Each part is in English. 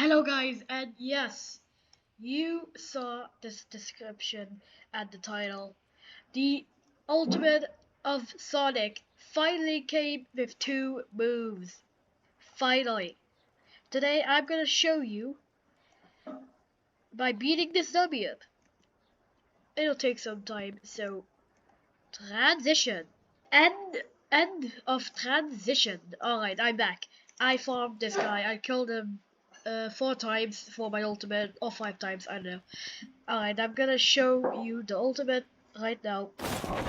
Hello guys, and yes, you saw this description and the title. The Ultimate of Sonic finally came with 2 moves. Finally. Today I'm gonna show you by beating this W. It'll take some time, so transition. End of transition. Alright, I'm back. I farmed this guy. I killed him 4 times for my ultimate, or 5 times, I don't know. Alright, I'm gonna show you the ultimate right now. And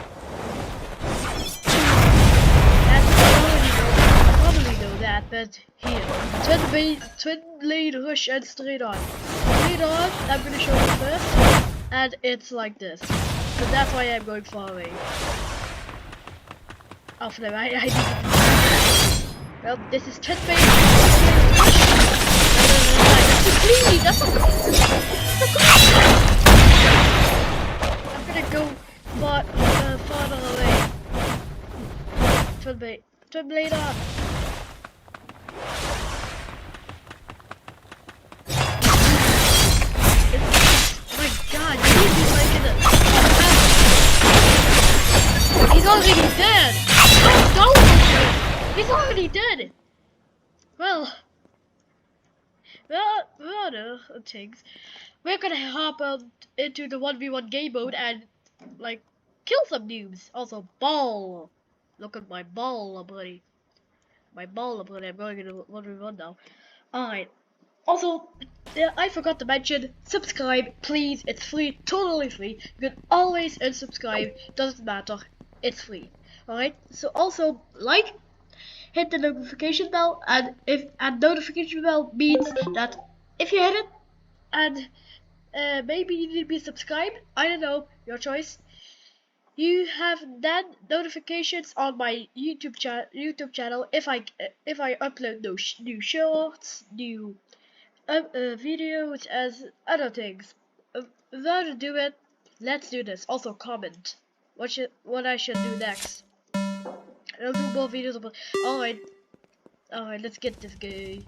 you probably know that, but here. Twin blade rush and straight on. Straight on, I'm gonna show you first. And it's like this. So that's why I'm going far away. Oh flip, I need to... Well, this is twin blade rush. That's a clean! I'm gonna go farther away. Twin blade on. Oh my god, he's like in it. He's already dead! Don't! He's already dead! Well, no, things. We're gonna hop into the 1v1 game mode and, like, kill some noobs. Also, ball. Look at my ball, buddy. My ball, buddy. I'm going into 1v1 now. Alright. Also, I forgot to mention, subscribe, please. It's free, totally free. You can always unsubscribe. Doesn't matter. It's free. Alright. So also, like, hit the notification bell, and notification bell means that if you hit it, and maybe you need to be subscribed, I don't know, your choice. You have then notifications on my YouTube channel if I upload new shorts, new videos, as other things. Without to do it, let's do this. Also comment what I should do next. I'll do more videos about. Alright, let's get this guy.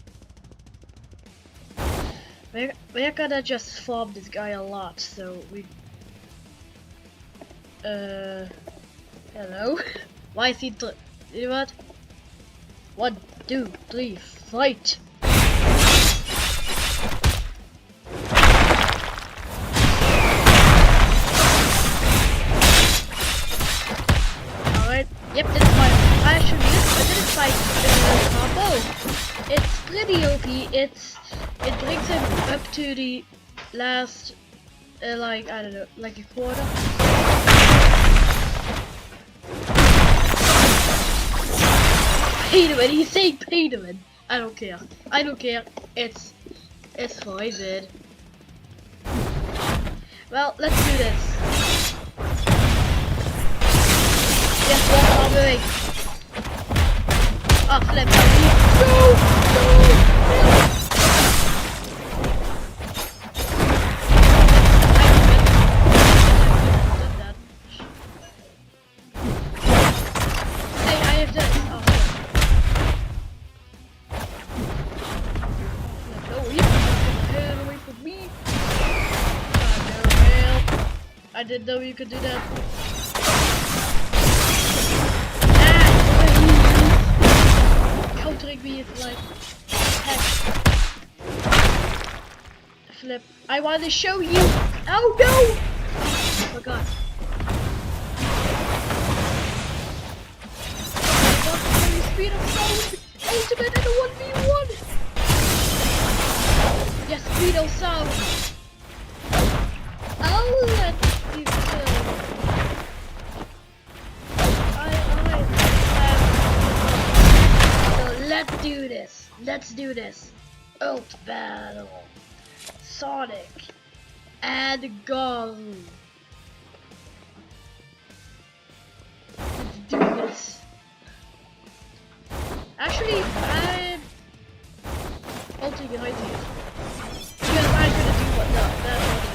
We're gonna just farm this guy a lot, so we. Hello? Why is he? You know what? 1, 2, 3, fight! Alright. Yep, this is my. I didn't fight combo. It's pretty OP. It brings him up to the last, like, I don't know, like a quarter. Payment. He's saying payment. I don't care. It's fine. Well, let's do this. Yes, walk on the way. Oh, flip. No! Hey, I have done it. Oh, no, you get away from me. Oh, no, help. I didn't know you could do that. Countering me is like heck. Flip. I want to show you. Oh no! Oh my god. Speed of sound. Ultimate in a 1v1. Yes, speed of sound. I'll let you Let's do this. Ult battle. Sonic and go. Let's do this. Actually, I'm ulting behind you. Because I'm gonna do what? No, that's not it.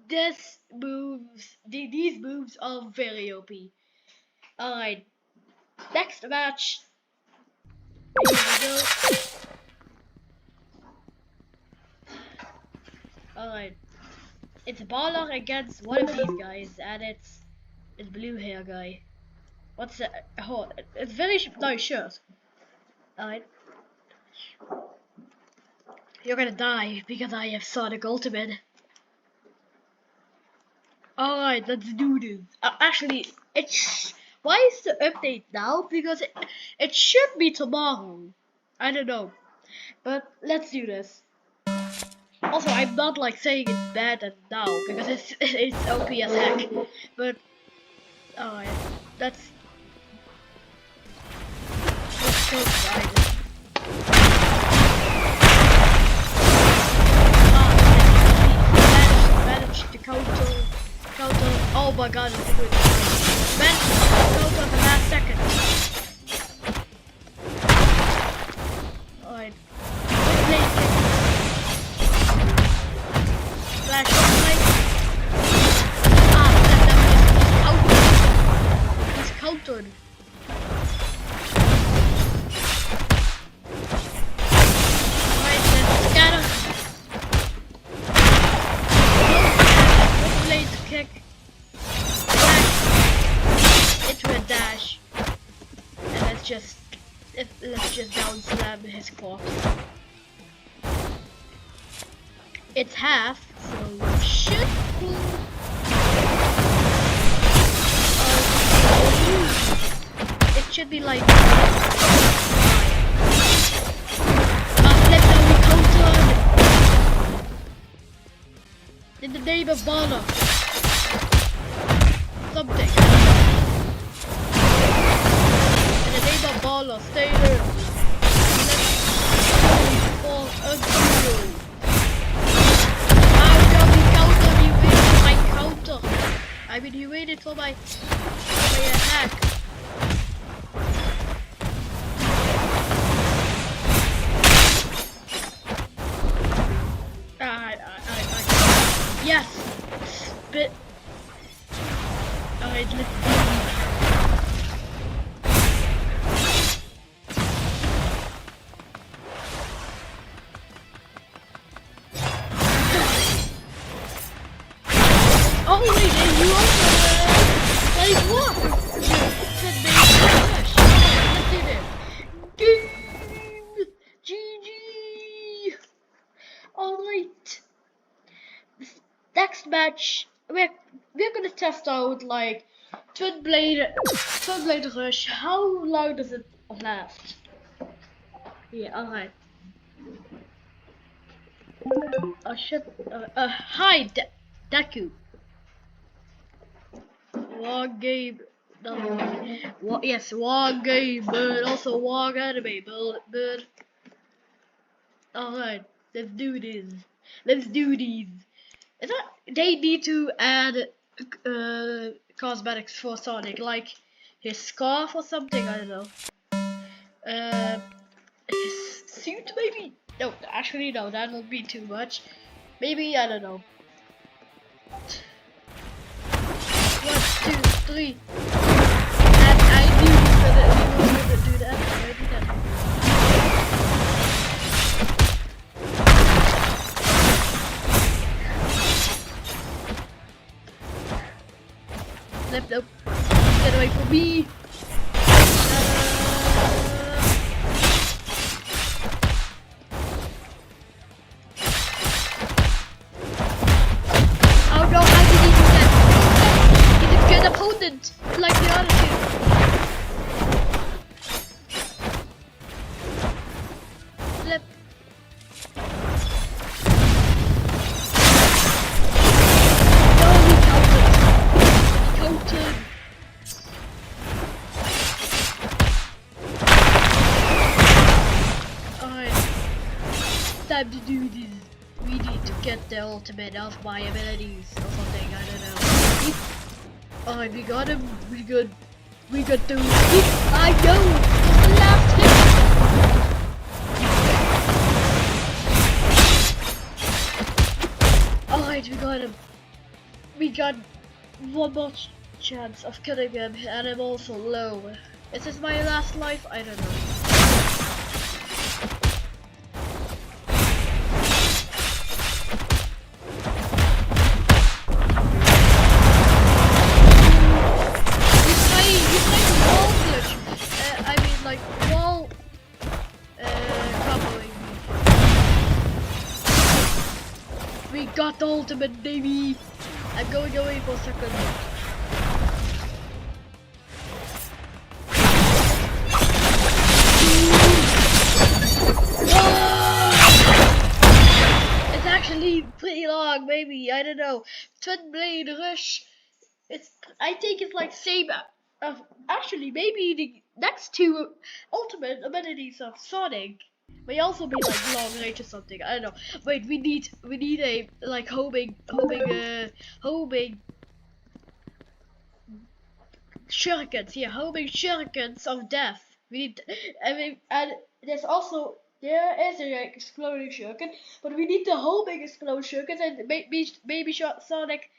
these moves are very OP. Alright, next match. Here we go. Alright, it's Baller against one of these guys, and it's blue hair guy. What's that? Oh, it's very nice shirt. Alright, you're gonna die because I have Sonic Ultimate. Alright, let's do this. Actually, why is the update now? Because it should be tomorrow. I don't know. But let's do this. Also, I'm not like saying it's bad and now because it's OP as heck. But alright, let's go try this. Managed to counter. Oh my god, it's good. Managed to counter at the last second. Alright. Flash light. He's countered. Alright, let's scatter. Blade kick. Flash into a dash. And let's just down slam his corpse. It's half, so it should be. It should be like. Let's go counter. In the name of Baller. Something. In the name of Baller, stay there. Let's go for a duel. I mean, he waited for my attack. Yes! Spit. Alright, let's do it. Oh wait, and you also like what? Let's do this. GG. Alright. Next match we're gonna test out like Twin Blade Rush. How long does it last? Yeah, alright. Oh shit. Hi Deku. War game, yes, war game, but also war anime, but alright, let's do this. Let's do these. Is that they need to add cosmetics for Sonic, like his scarf or something? I don't know. His suit maybe? No, actually no, that would be too much. Maybe I don't know. 1, 2, 3. And I knew that we were going to do that. Maybe that. Nope. Get away from me. Oh no, how did he do that? He's a good opponent, like the other two. Flip. No, he countered. Alright. Time to do this. We need to get the ultimate of my abilities or something, I don't know. Alright, we got him. We got the hit. I know! The last hit! Alright, we got him. We got one more chance of killing him, and I'm also low. Is this my last life? I don't know. He's playing wall glitch. I mean, like wall comboing me. We got the ultimate, baby. I'm going away for a second. It's actually pretty long, maybe, I don't know. Twin Blade Rush. I think it's like same. Actually, maybe the next two ultimate abilities of Sonic may also be like long range or something. I don't know. Wait, we need a like homing shurikens. Yeah, homing shurikens of death. We need. I mean, and there is an exploding shuriken, but we need the homing exploding shurikens, and maybe Sonic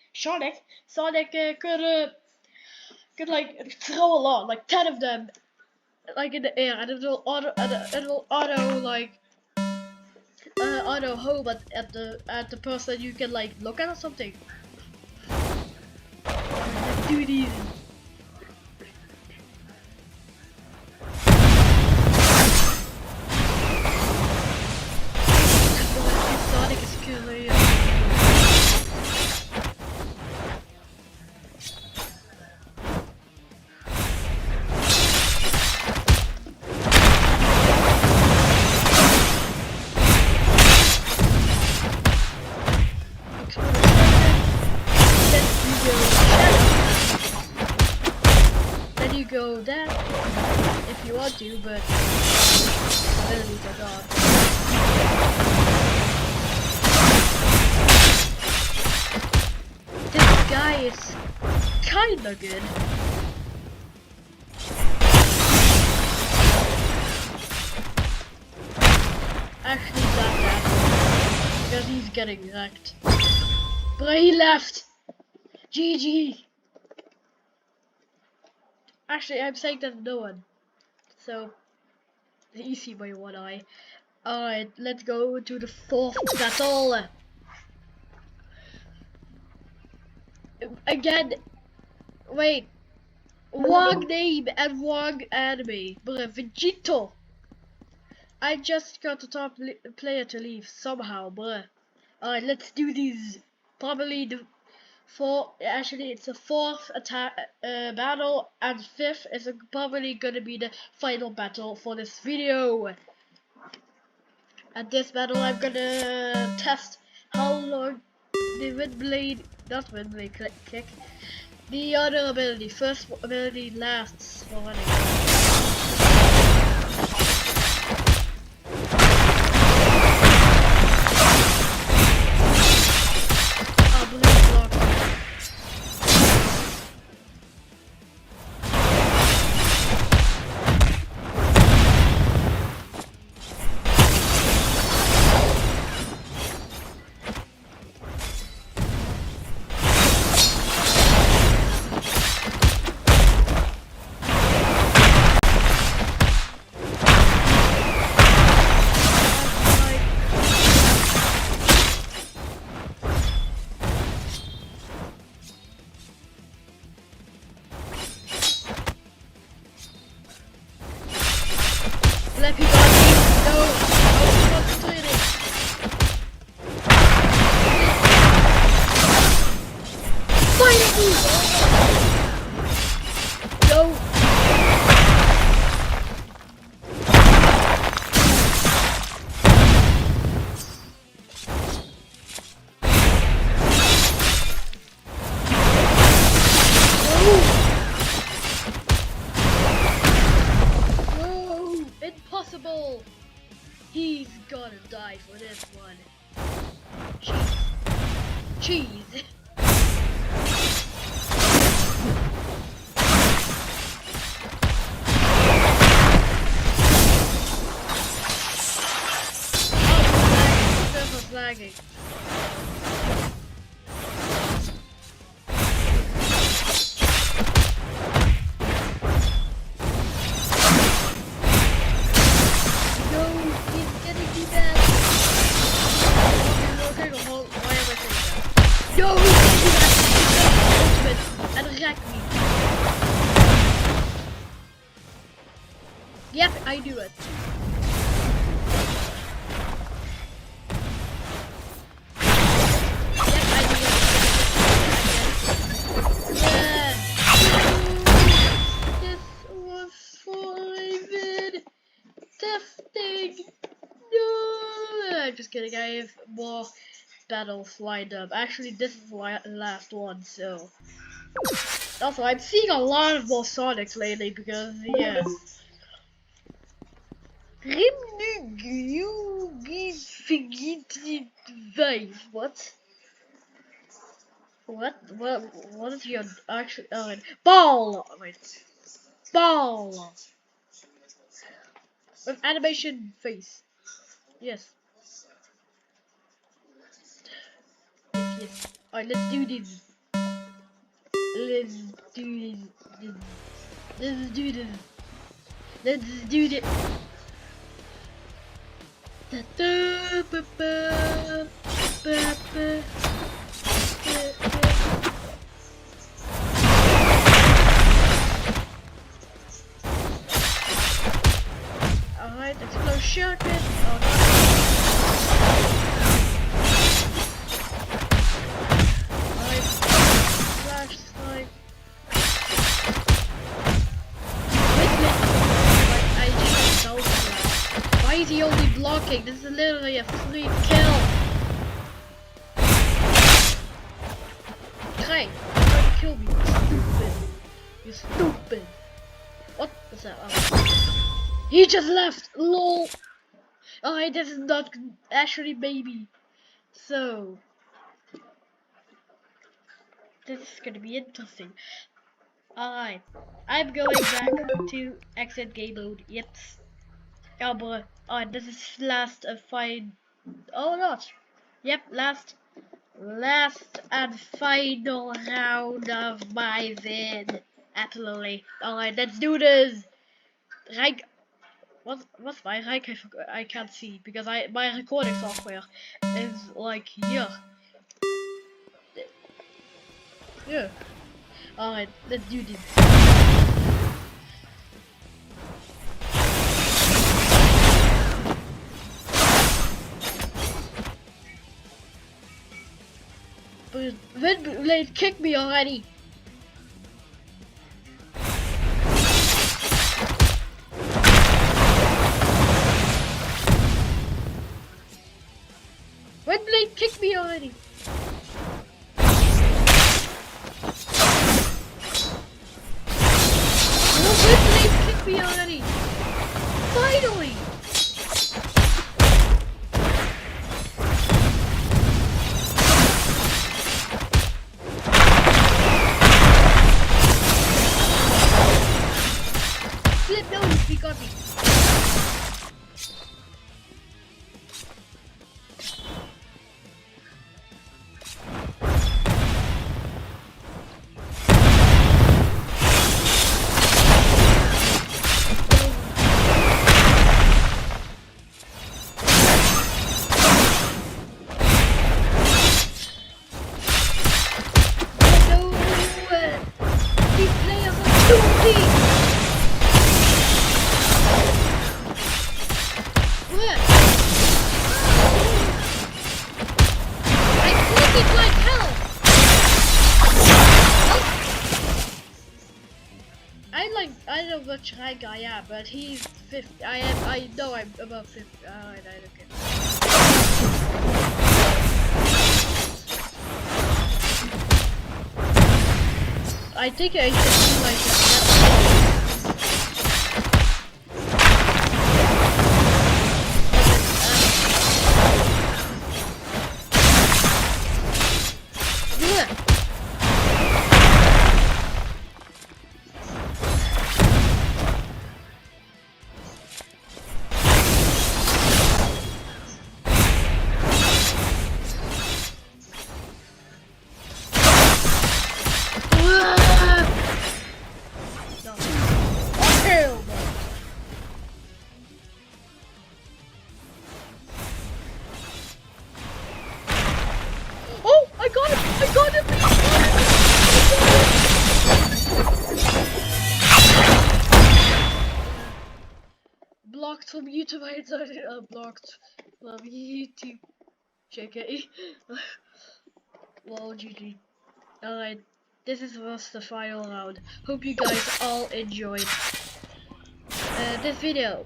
could like throw a lot, like 10 of them, like in the air, and it will auto home at the person you can like look at or something. Let's do these. Sonic is killing. Go that if you want to, but abilities are gone. This guy is kinda good. Actually not that, because he's getting wrecked. But he left! GG! Actually, I'm saying that no one. So, easy by one eye. Alright, let's go to the fourth battle. Again, wait. Wrong name and wrong anime. Bruh, Vegito. I just got the top player to leave somehow, bruh. Alright, let's do these. Probably it's the fourth battle, and fifth is probably gonna be the final battle for this video. At this battle, I'm gonna test how long the kick, the other ability, first ability lasts for running. Let people go. Concentrated. Finally! Go. Impossible! He's gonna die for this one. Cheese. Oh, this was lagging. I do it. Yes, I do it. Yeah. This was Simon testing. No, just kidding. I have more battles lined up. Actually, this is the last one, so. Also, I'm seeing a lot of more Sonics lately because, yeah. What? What is your actual ball? Wait, ball with animation face. Yes, yes. Alright, let's do this. Let's do this. Let's do this. Let's do this. Da, da, ba, ba, ba, ba, ba, ba. Alright, explode shotgun. Oh, no. Alright, flashlight. I just don't know. Why is he only blocking? This is literally a free kill. Hey, you're trying to kill me. You stupid. You stupid. What was that? Oh. He just left. LOL. Alright, this is not actually baby. So this is gonna be interesting. Alright, I'm going back to exit game mode. Yep. Oh boy. Alright, this is last fine. Oh not. Yep, last and final round of my vid. Absolutely. Alright, let's do this. Rank. What's my rank? I can't see because my recording software is like here. Yeah. Alright, let's do this. But Windblade kicked me already. Windblade kicked me already. Windblade kicked me already. Finally. Flip nose, he got me. These players are stupid. What? I click it like hell. I don't know which rank I am, but he's 50. I know I'm above 50. Alright, I don't care. I think I should do like a from YouTube. I started blocked from YouTube. JK. Well, GG. Alright, was the final round. Hope you guys all enjoyed this video.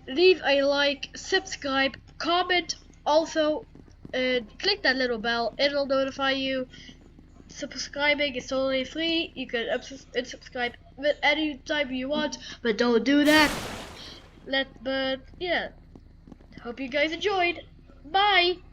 Leave a like, subscribe, comment, also click that little bell, it'll notify you. Subscribing is totally free. You can unsubscribe at any time you want, but don't do that. But yeah, hope you guys enjoyed. Bye.